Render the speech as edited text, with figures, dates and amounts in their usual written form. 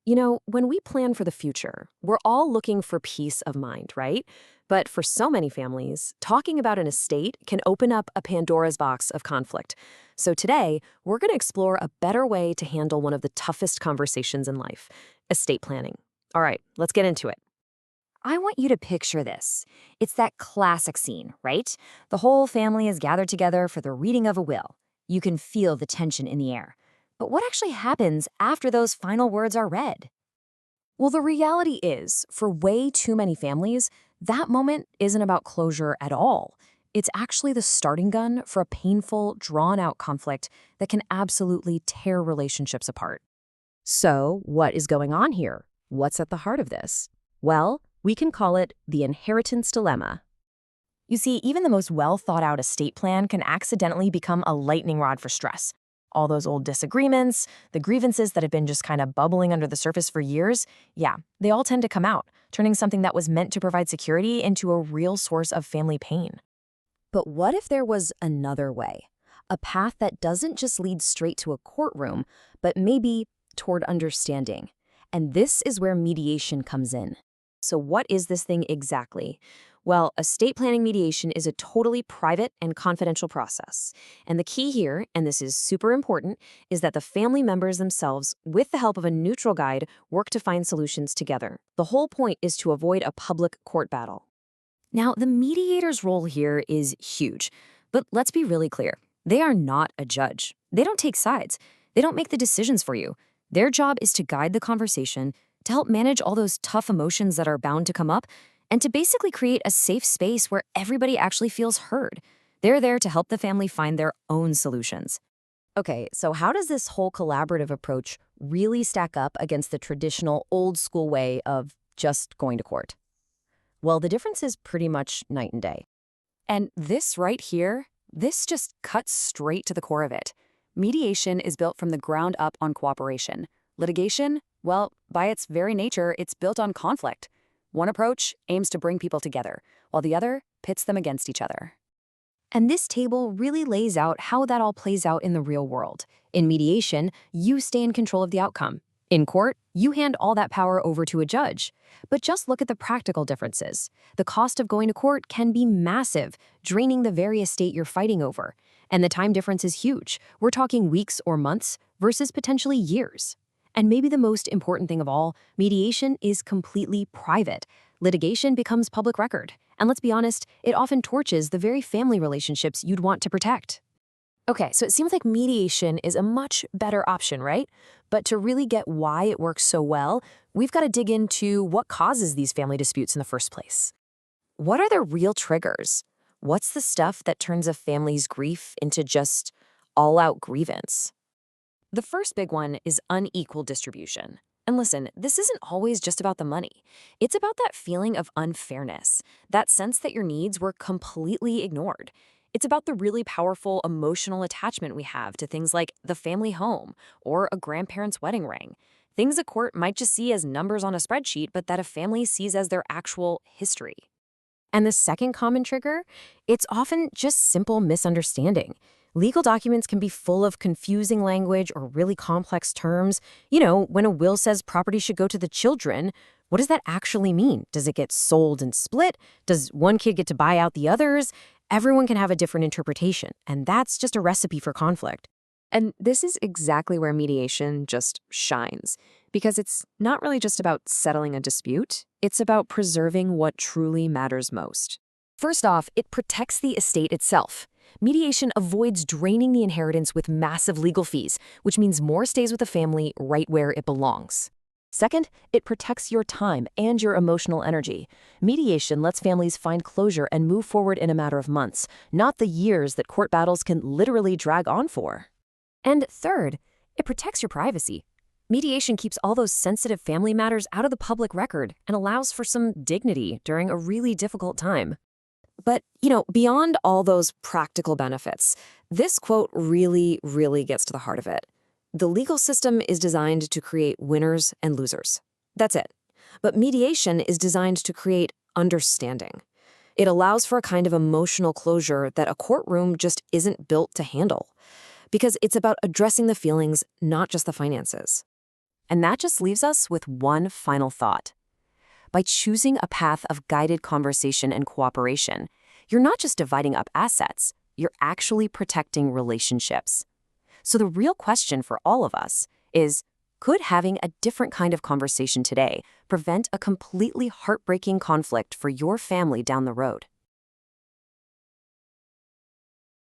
When we plan for the future, we're all looking for peace of mind, right? But for so many families, talking about an estate can open up a Pandora's box of conflict. So today, we're going to explore a better way to handle one of the toughest conversations in life, estate planning. All right, let's get into it. I want you to picture this. It's that classic scene, right? The whole family is gathered together for the reading of a will. You can feel the tension in the air. But what actually happens after those final words are read? Well, the reality is, for way too many families, that moment isn't about closure at all. It's actually the starting gun for a painful, drawn-out conflict that can absolutely tear relationships apart. So, what is going on here? What's at the heart of this? Well, we can call it the inheritance dilemma. You see, even the most well-thought-out estate plan can accidentally become a lightning rod for stress. All those old disagreements, the grievances that have been just kind of bubbling under the surface for years, yeah, they all tend to come out, turning something that was meant to provide security into a real source of family pain. But what if there was another way? A path that doesn't just lead straight to a courtroom, but maybe toward understanding. And this is where mediation comes in. So what is this thing exactly? Well, estate planning mediation is a totally private and confidential process. And the key here, and this is super important, is that the family members themselves, with the help of a neutral guide, work to find solutions together. The whole point is to avoid a public court battle. Now, the mediator's role here is huge. But let's be really clear. They are not a judge. They don't take sides. They don't make the decisions for you. Their job is to guide the conversation, to help manage all those tough emotions that are bound to come up, and to basically create a safe space where everybody actually feels heard. They're there to help the family find their own solutions. Okay, so how does this whole collaborative approach really stack up against the traditional old-school way of just going to court? Well, the difference is pretty much night and day. And this right here, this just cuts straight to the core of it. Mediation is built from the ground up on cooperation. Litigation, well, by its very nature, it's built on conflict. One approach aims to bring people together, while the other pits them against each other. And this table really lays out how that all plays out in the real world. In mediation, you stay in control of the outcome. In court, you hand all that power over to a judge. But just look at the practical differences. The cost of going to court can be massive, draining the very estate you're fighting over. And the time difference is huge. We're talking weeks or months versus potentially years. And maybe the most important thing of all, mediation is completely private. Litigation becomes public record. And let's be honest, it often torches the very family relationships you'd want to protect. Okay, so it seems like mediation is a much better option, right? But to really get why it works so well, we've got to dig into what causes these family disputes in the first place. What are the real triggers? What's the stuff that turns a family's grief into just all-out grievance? The first big one is unequal distribution. And listen, this isn't always just about the money. It's about that feeling of unfairness, that sense that your needs were completely ignored. It's about the really powerful emotional attachment we have to things like the family home or a grandparent's wedding ring. Things a court might just see as numbers on a spreadsheet, but that a family sees as their actual history. And the second common trigger, it's often just simple misunderstanding. Legal documents can be full of confusing language or really complex terms. When a will says property should go to the children, what does that actually mean? Does it get sold and split? Does one kid get to buy out the others? Everyone can have a different interpretation, and that's just a recipe for conflict. And this is exactly where mediation just shines, because it's not really just about settling a dispute, it's about preserving what truly matters most. First off, it protects the estate itself. Mediation avoids draining the inheritance with massive legal fees, which means more stays with the family right where it belongs. Second, it protects your time and your emotional energy. Mediation lets families find closure and move forward in a matter of months, not the years that court battles can literally drag on for. And third, it protects your privacy. Mediation keeps all those sensitive family matters out of the public record and allows for some dignity during a really difficult time. But, beyond all those practical benefits, this quote really, really gets to the heart of it. The legal system is designed to create winners and losers. That's it. But mediation is designed to create understanding. It allows for a kind of emotional closure that a courtroom just isn't built to handle, because it's about addressing the feelings, not just the finances. And that just leaves us with one final thought. By choosing a path of guided conversation and cooperation, you're not just dividing up assets, you're actually protecting relationships. So the real question for all of us is, could having a different kind of conversation today prevent a completely heartbreaking conflict for your family down the road?